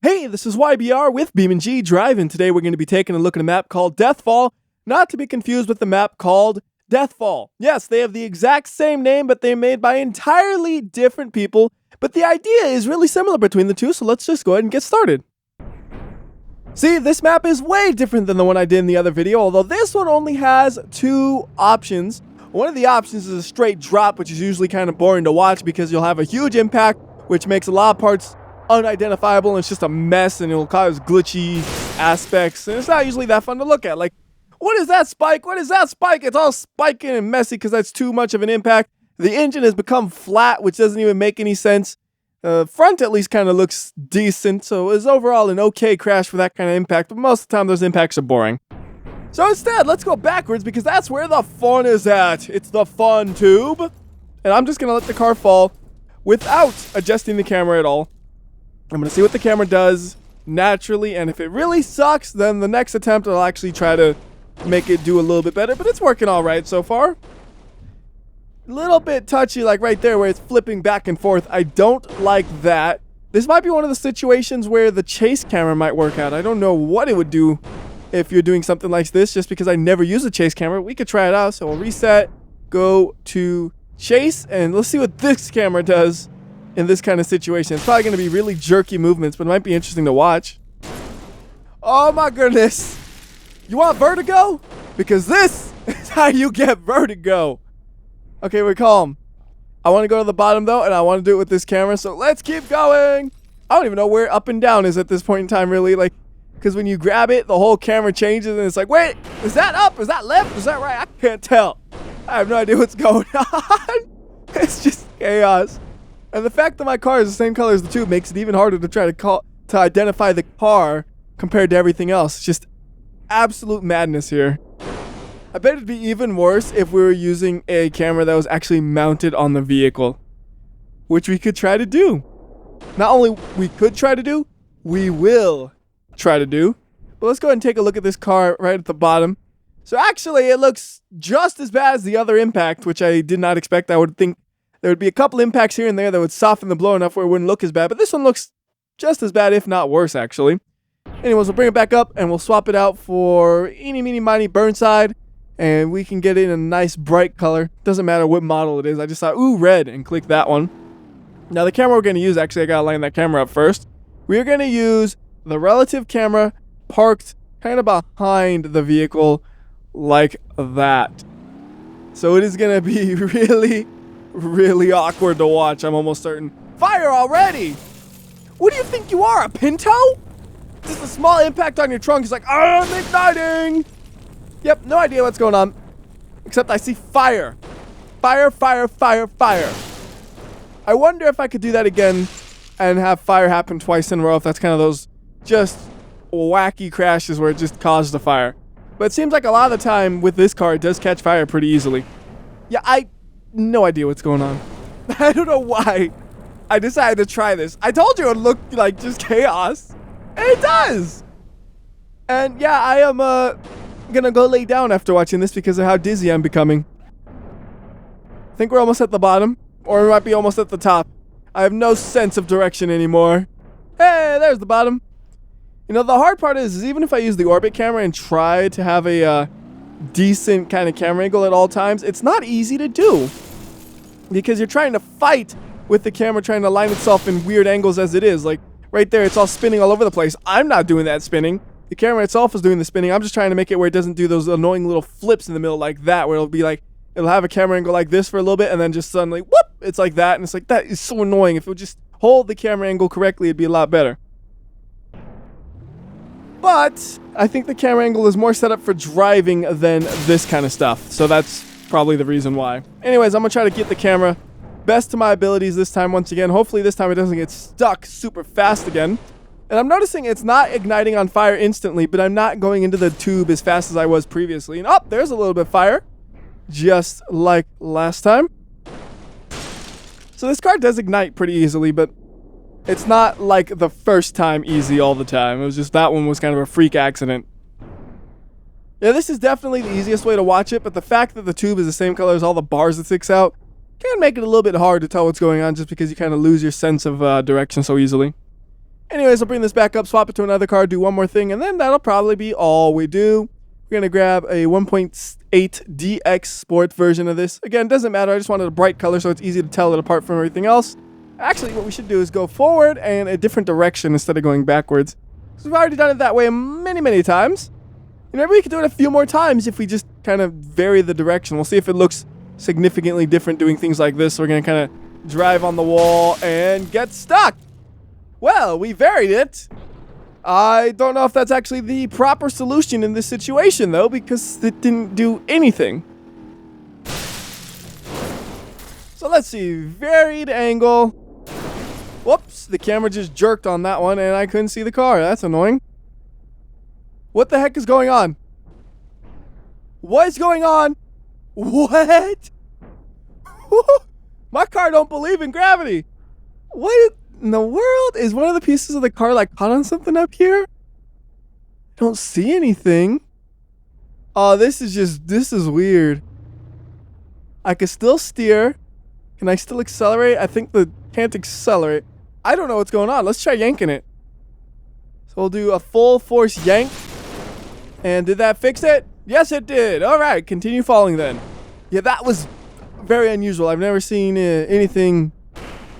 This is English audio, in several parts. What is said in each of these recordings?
Hey, this is WhyBeAre with BeamNG.drive, and today we're going to be taking a look at a map called Death Fall, not to be confused with the map called Death Fall. Yes, they have the exact same name, but they're made by entirely different people, but the idea is really similar between the two, so let's just go ahead and get started. See, this map is way different than the one I did in the other video, although this one only has two options. One of the options is a straight drop, which is usually kind of boring to watch because you'll have a huge impact, which makes a lot of parts unidentifiable, and it's just a mess, and it'll cause glitchy aspects, and it's not usually that fun to look at. Like, what is that spike? What is that spike? It's all spiking and messy because that's too much of an impact. The engine has become flat, which doesn't even make any sense. Front at least kind of looks decent, so it's overall an okay crash for that kind of impact, but most of the time those impacts are boring. So instead, let's go backwards because that's where the fun is at. It's the fun tube. And I'm just going to let the car fall without adjusting the camera at all. I'm going to see what the camera does naturally, and if it really sucks, then the next attempt I'll actually try to make it do a little bit better, but it's working all right so far. A little bit touchy, like right there where it's flipping back and forth. I don't like that. This might be one of the situations where the chase camera might work out. I don't know what it would do if you're doing something like this, just because I never use a chase camera. We could try it out, so we'll reset, go to chase, and let's see what this camera does in this kind of situation. It's probably going to be really jerky movements, but it might be interesting to watch. Oh my goodness. You want vertigo? Because this is how you get vertigo. Okay, we're calm. I want to go to the bottom though, and I want to do it with this camera, so let's keep going. I don't even know where up and down is at this point in time, really. Like, because when you grab it, the whole camera changes, and it's like, wait, is that up? Is that left? Is that right? I can't tell. I have no idea what's going on. It's just chaos. And the fact that my car is the same color as the tube makes it even harder to try to identify the car compared to everything else. It's just absolute madness here. I bet it'd be even worse if we were using a camera that was actually mounted on the vehicle, which we could try to do. Not only we could try to do, we will try to do. But let's go ahead and take a look at this car right at the bottom. So actually, it looks just as bad as the other impact, which I did not expect. I would think there would be a couple impacts here and there that would soften the blow enough where it wouldn't look as bad, but this one looks just as bad, if not worse, actually. Anyways, we'll bring it back up, and we'll swap it out for eeny, meeny, miny, Burnside, and we can get it in a nice bright color. Doesn't matter what model it is. I just thought, ooh, red, and click that one. Now, the camera we're going to use, actually, I got to line that camera up first. We're going to use the relative camera parked kind of behind the vehicle like that. So it is going to be really awkward to watch, I'm almost certain. Fire already! What do you think you are, a Pinto? Just a small impact on your trunk is like, I'm igniting! Yep, no idea what's going on. Except I see fire. Fire, fire, fire, fire. I wonder if I could do that again and have fire happen twice in a row, if that's kind of those just wacky crashes where it just caused a fire. But it seems like a lot of the time with this car, it does catch fire pretty easily. Yeah, no idea what's going on. I don't know why I decided to try this. I told you it looked like just chaos. And it does. And yeah, I am gonna go lay down after watching this because of how dizzy I'm becoming. I think we're almost at the bottom. Or we might be almost at the top. I have no sense of direction anymore. Hey, there's the bottom. You know, the hard part is even if I use the orbit camera and try to have a decent kind of camera angle at all times, it's not easy to do because you're trying to fight with the camera trying to line itself in weird angles as it is. Like right there, it's all spinning all over the place. I'm not doing that spinning. The camera itself is doing the spinning. I'm just trying to make it where it doesn't do those annoying little flips in the middle like that, where it'll be like, it'll have a camera angle like this for a little bit and then just suddenly, whoop, it's like that. And it's like, that is so annoying. If it would just hold the camera angle correctly, it'd be a lot better. But I think the camera angle is more set up for driving than this kind of stuff. So that's probably the reason why. Anyways, I'm going to try to get the camera best to my abilities this time once again. Hopefully this time it doesn't get stuck super fast again. And I'm noticing it's not igniting on fire instantly, but I'm not going into the tube as fast as I was previously. And there's a little bit of fire. Just like last time. So this car does ignite pretty easily, but it's not like the first time easy all the time. It was just that one was kind of a freak accident. Yeah, this is definitely the easiest way to watch it, but the fact that the tube is the same color as all the bars it sticks out can make it a little bit hard to tell what's going on just because you kind of lose your sense of direction so easily. Anyways, I'll bring this back up, swap it to another car, do one more thing, and then that'll probably be all we do. We're going to grab a 1.8 DX Sport version of this. Again, doesn't matter. I just wanted a bright color so it's easy to tell it apart from everything else. Actually, what we should do is go forward and a different direction instead of going backwards. Because we've already done it that way many, many times. And maybe we could do it a few more times if we just kind of vary the direction. We'll see if it looks significantly different doing things like this. So we're going to kind of drive on the wall and get stuck. Well, we varied it. I don't know if that's actually the proper solution in this situation, though, because it didn't do anything. So let's see. Varied angle. Whoops, the camera just jerked on that one, and I couldn't see the car. That's annoying. What the heck is going on? What is going on? What? My car don't believe in gravity. What in the world? Is one of the pieces of the car like caught on something up here? I don't see anything. Oh, this is weird. I can still steer. Can I still accelerate? I think can't accelerate. I don't know what's going on. Let's try yanking it. So we'll do a full force yank. And did that fix it? Yes, it did. All right, continue falling then. Yeah, that was very unusual. I've never seen anything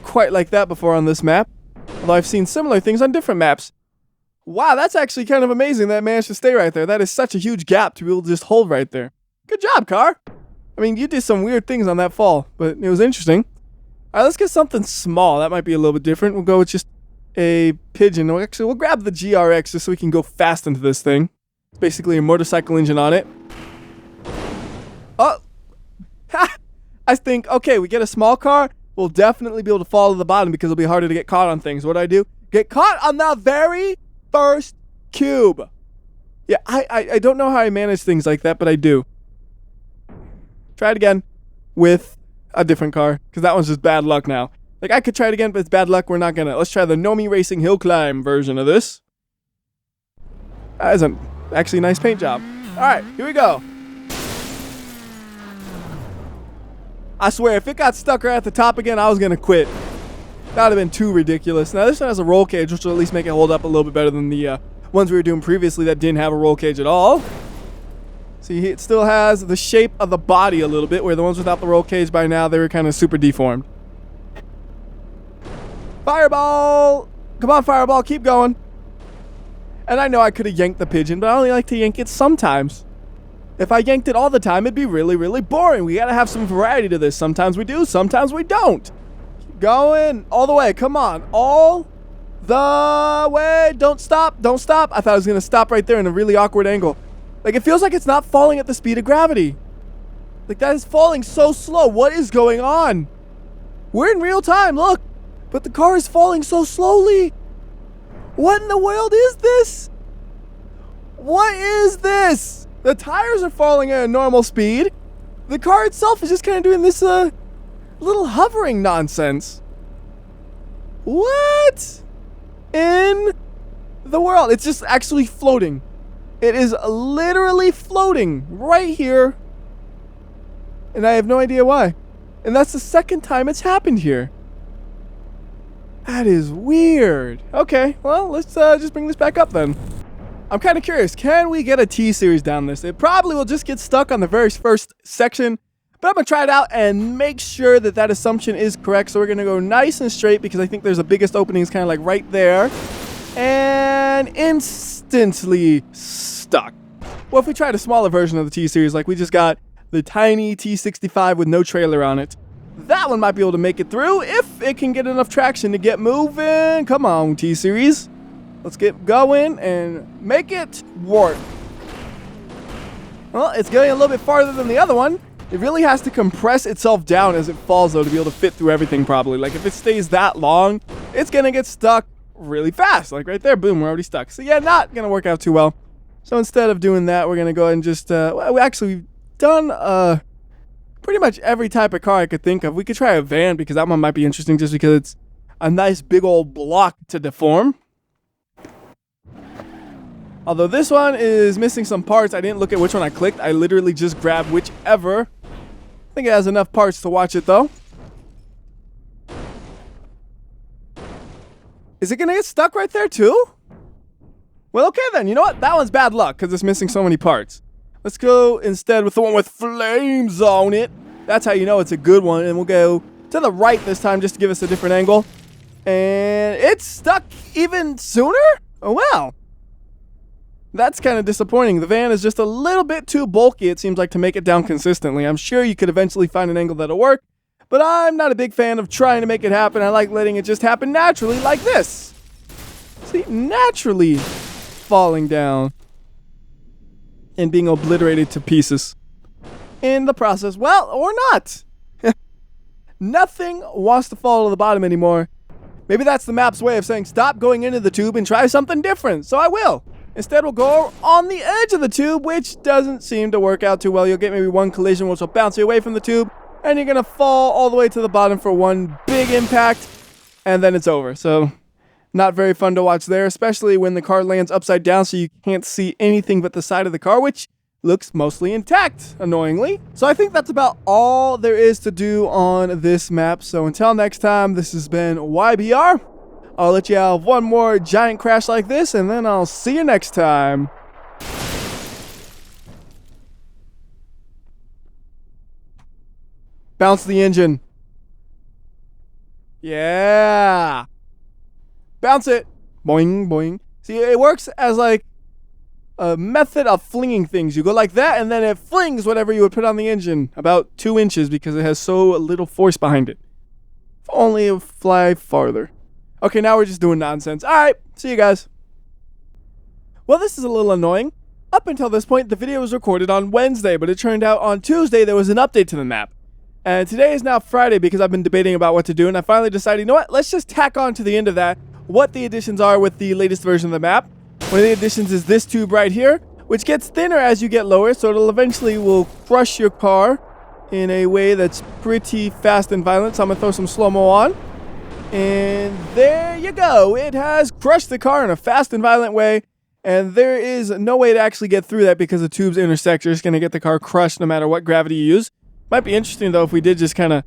quite like that before on this map. Although I've seen similar things on different maps. Wow, that's actually kind of amazing that it managed to stay right there. That is such a huge gap to be able to just hold right there. Good job, car. I mean, you did some weird things on that fall, but it was interesting. All right, let's get something small. That might be a little bit different. We'll go with just a pigeon. We'll grab the GRX just so we can go fast into this thing. It's basically a motorcycle engine on it. Oh! Ha! I think, okay, we get a small car. We'll definitely be able to fall to the bottom because it'll be harder to get caught on things. What do I do? Get caught on the very first cube. Yeah, I don't know how I manage things like that, but I do. Try it again with a different car, because that one's just bad luck now. Like, I could try it again, but it's bad luck. We're not gonna. Let's try the Nomi Racing Hill Climb version of this. That is actually a nice paint job. All right, here we go. I swear, if it got stuck right at the top again, I was gonna quit. That would have been too ridiculous. Now, this one has a roll cage, which will at least make it hold up a little bit better than the ones we were doing previously that didn't have a roll cage at all. See, it still has the shape of the body a little bit, where the ones without the roll cage by now, they were kind of super deformed. Fireball! Come on, Fireball, keep going. And I know I could have yanked the pigeon, but I only like to yank it sometimes. If I yanked it all the time, it'd be really, really boring. We gotta have some variety to this. Sometimes we do, sometimes we don't. Keep going all the way, come on. All the way. Don't stop, don't stop. I thought I was gonna stop right there in a really awkward angle. Like, it feels like it's not falling at the speed of gravity. Like, that is falling so slow. What is going on? We're in real time, look. But the car is falling so slowly. What in the world is this? What is this? The tires are falling at a normal speed. The car itself is just kind of doing this little hovering nonsense. What in the world? It's just actually floating. It is literally floating right here. And I have no idea why. And that's the second time it's happened here. That is weird. Okay, well, let's just bring this back up then. I'm kind of curious. Can we get a T-Series down this? It probably will just get stuck on the very first section. But I'm going to try it out and make sure that that assumption is correct. So we're going to go nice and straight because I think there's the biggest opening is kind of like right there. And instantly stuck. Well, if we tried a smaller version of the T-Series, like we just got the tiny T65 with no trailer on it, that one might be able to make it through if it can get enough traction to get moving. Come on, T-Series. Let's get going and make it work. Well, it's going a little bit farther than the other one. It really has to compress itself down as it falls, though, to be able to fit through everything properly. Like, if it stays that long, it's going to get stuck really fast. Like, right there, boom, we're already stuck. So, yeah, not going to work out too well. So, instead of doing that, we're going to go ahead and just, well, we've done pretty much every type of car I could think of. We could try a van, because that one might be interesting just because it's a nice big old block to deform. Although this one is missing some parts. I didn't look at which one I clicked. I literally just grabbed whichever. I think it has enough parts to watch it, though. Is it going to get stuck right there too? Well, okay then. You know what? That one's bad luck because it's missing so many parts. Let's go instead with the one with flames on it. That's how you know it's a good one. And we'll go to the right this time just to give us a different angle. And it's stuck even sooner? Oh, wow. That's kind of disappointing. The van is just a little bit too bulky, it seems like, to make it down consistently. I'm sure you could eventually find an angle that'll work, but I'm not a big fan of trying to make it happen. I like letting it just happen naturally like this. See, naturally falling down and being obliterated to pieces in the process. Well, or not. Nothing wants to fall to the bottom anymore. Maybe that's the map's way of saying stop going into the tube and try something different, so I will. Instead, we'll go on the edge of the tube, which doesn't seem to work out too well. You'll get maybe one collision, which will bounce you away from the tube, and you're going to fall all the way to the bottom for one big impact, and then it's over. So, not very fun to watch there, especially when the car lands upside down so you can't see anything but the side of the car, which looks mostly intact, annoyingly. So I think that's about all there is to do on this map. So until next time, this has been WhyBeAre. I'll let you have one more giant crash like this, and then I'll see you next time. Bounce the engine. Yeah. Bounce it. Boing, boing. See, it works as like a method of flinging things. You go like that, and then it flings whatever you would put on the engine about 2 inches because it has so little force behind it. If only it would fly farther. Okay, now we're just doing nonsense. Alright, see you guys. Well, this is a little annoying. Up until this point, the video was recorded on Wednesday, but it turned out on Tuesday there was an update to the map. And today is now Friday because I've been debating about what to do, and I finally decided, you know what, let's just tack on to the end of that what the additions are with the latest version of the map. One of the additions is this tube right here, which gets thinner as you get lower, so it'll eventually will crush your car in a way that's pretty fast and violent. So I'm going to throw some slow-mo on. And there you go. It has crushed the car in a fast and violent way. And there is no way to actually get through that because the tubes intersect. You're just going to get the car crushed no matter what gravity you use. Might be interesting, though, if we did just kind of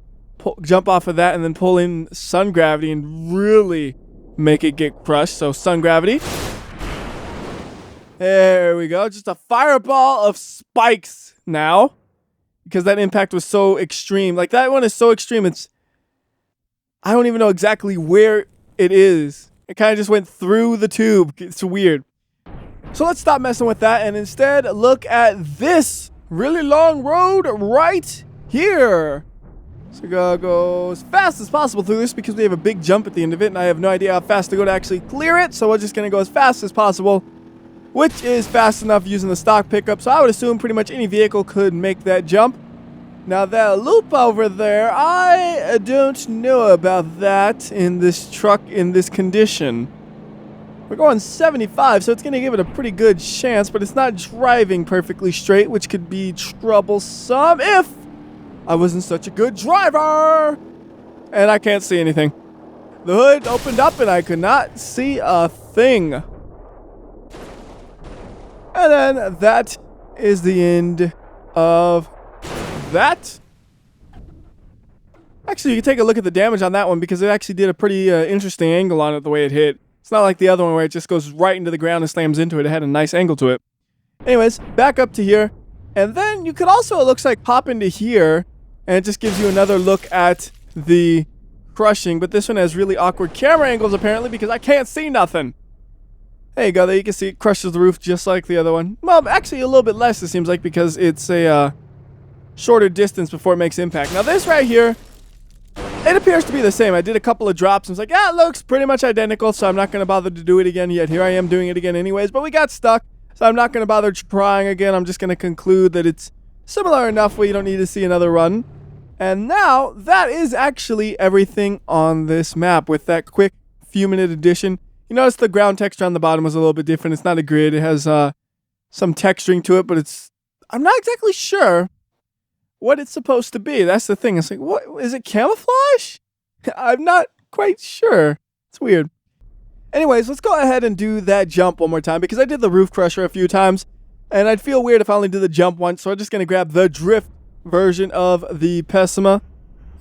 jump off of that and then pull in sun gravity and really make it get crushed. So sun gravity. There we go. Just a fireball of spikes now. Because that impact was so extreme. Like, that one is so extreme, I don't even know exactly where it is. It kind of just went through the tube. It's weird. So let's stop messing with that and instead look at this really long road right here. So gotta go as fast as possible through this because we have a big jump at the end of it and I have no idea how fast to go to actually clear it. So we're just gonna go as fast as possible, which is fast enough using the stock pickup. So I would assume pretty much any vehicle could make that jump. Now that loop over there, I don't know about that in this truck in this condition. We're going 75, so it's going to give it a pretty good chance, but it's not driving perfectly straight, which could be troublesome if I wasn't such a good driver. And I can't see anything. The hood opened up and I could not see a thing. And then that is the end of that. Actually, you can take a look at the damage on that one because it actually did a pretty interesting angle on it the way it hit. It's not like the other one where it just goes right into the ground and slams into it. It had a nice angle to it. Anyways, back up to here. And then you could also, it looks like, pop into here and it just gives you another look at the crushing. But this one has really awkward camera angles apparently because I can't see nothing. There you go. There you can see it crushes the roof just like the other one. Well, actually a little bit less it seems like because it's a shorter distance before it makes impact. Now this right here, it appears to be the same. I did a couple of drops and was like, yeah, it looks pretty much identical, so I'm not going to bother to do it again yet. Here I am doing it again anyways, but we got stuck, so I'm not going to bother trying again. I'm just going to conclude that it's similar enough where you don't need to see another run. And now, that is actually everything on this map with that quick few-minute addition. You notice the ground texture on the bottom was a little bit different. It's not a grid. It has some texturing to it, but I'm not exactly sure what it's supposed to be. That's the thing. It's like, what is it, camouflage? I'm not quite sure. It's weird. Anyways, let's go ahead and do that jump one more time because I did the roof crusher a few times and I'd feel weird if I only did the jump once. So I'm just going to grab the drift version of the Pessima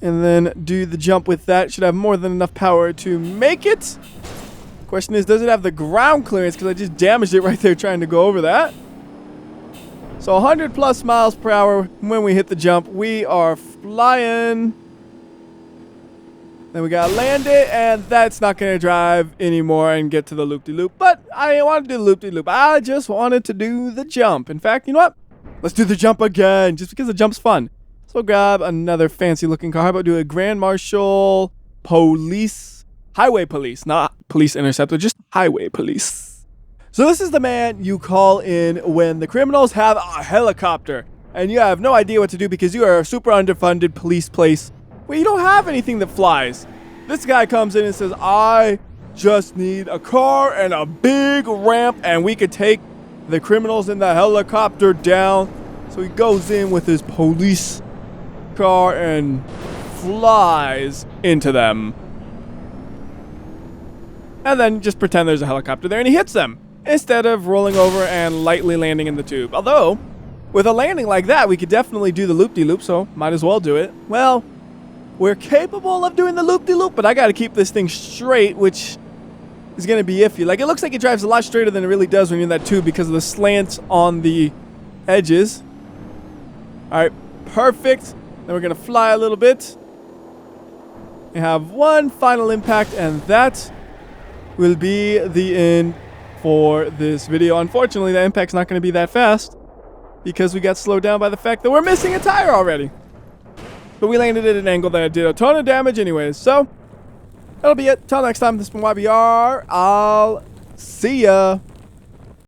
and then do the jump with that. Should have more than enough power to make it. Question is, does it have the ground clearance? Because I just damaged it right there trying to go over that. So 100 plus miles per hour when we hit the jump. We are flying. Then we gotta land it, and that's not gonna drive anymore and get to the loop-de-loop. But I didn't want to do the loop-de-loop. I just wanted to do the jump. In fact, you know what? Let's do the jump again, just because the jump's fun. So we'll grab another fancy-looking car. How about do a Grand Marshal Police, Highway Police, not Police Interceptor, just Highway Police. So this is the man you call in when the criminals have a helicopter, and you have no idea what to do because you are a super underfunded police place. Well, you don't have anything that flies. This guy comes in and says, I just need a car and a big ramp and we could take the criminals in the helicopter down. So he goes in with his police car and flies into them. And then just pretend there's a helicopter there and he hits them instead of rolling over and lightly landing in the tube. Although, with a landing like that, we could definitely do the loop-de-loop, so might as well do it. Well, we're capable of doing the loop-de-loop, but I gotta keep this thing straight, which is gonna be iffy. Like, it looks like it drives a lot straighter than it really does when you're in that tube because of the slants on the edges. Alright, perfect. Then we're gonna fly a little bit. We have one final impact, and that will be the end for this video. Unfortunately, the impact's not gonna be that fast because we got slowed down by the fact that we're missing a tire already. But we landed at an angle that did a ton of damage anyways. So, that'll be it. Till next time, this has been WhyBeAre. I'll see ya.